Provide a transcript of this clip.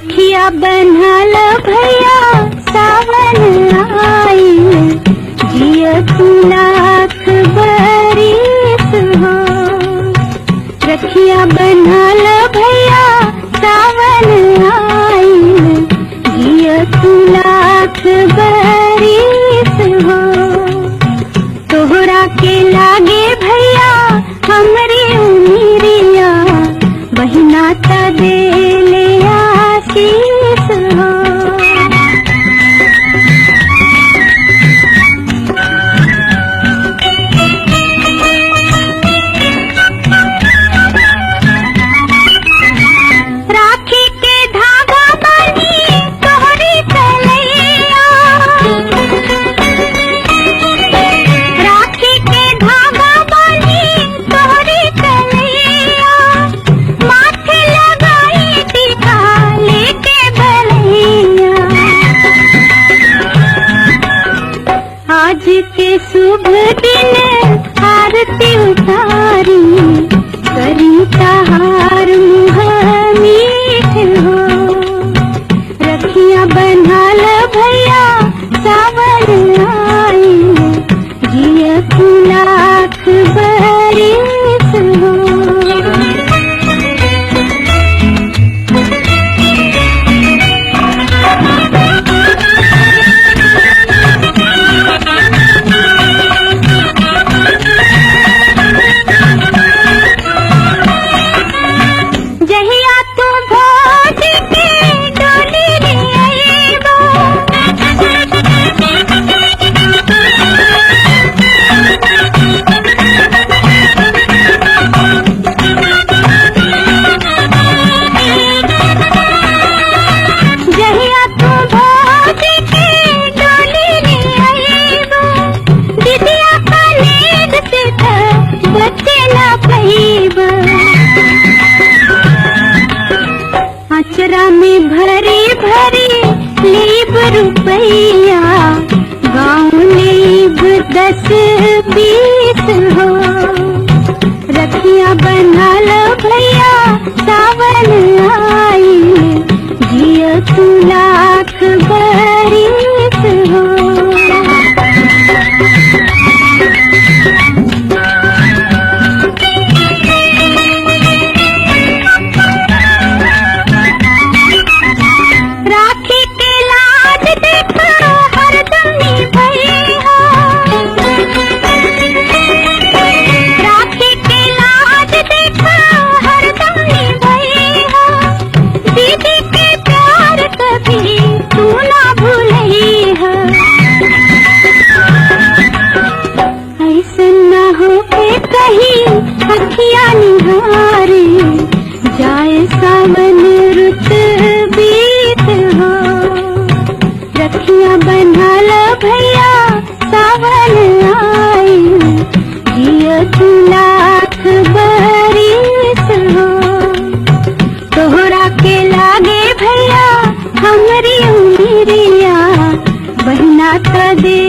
रखिया बन्हल भैया सावन आइल, जिय तू लाख बरिस हो। रखिया बन्हल भैया सावन आइल, जिय तू लाख बरिस हो। तोहरा के लागे भैया हमरी उमिरिया, बहिना त देले आशीष हो। राखी के धागा बानी तोहरी तलैया, राखी के धागा बानी तोहरी तलैया, माथे लगाई टीका लेके बलैया। आज के शुभ दिन आरती उतारी, करी तहार मुँह मीठ हो। रखिया बन्हल भैया सावन आइल, जिय तू लाख बरिस हो। जहिया तू भोज के डोली ले आइबो, जहिया तू भोज के डोली ले आइबो, दिदिया कलेज से त बचे ना पइबो। अचरा में भरी भरी लीब रुपैया, गाँव लीब 10-20 हो। रखिया बन्हल भैया सावन आइल, जिय तू लाख बरिस हो। राखी के लाज देखो हरदम निभैया, राखी के लाज देखो हरदम निभैया। दीदी के प्यार कभी तू ना भूलैहा, ऐसन ना हो के कहीं अखियाँ निहारे, जाए सावन रुत बीत हो। रखिया बन्हल भैया सावन आइल, जिय तू लाख बरिस हो। तोहरा के लागे भैया हमरी उमिरिया, बहिना त दे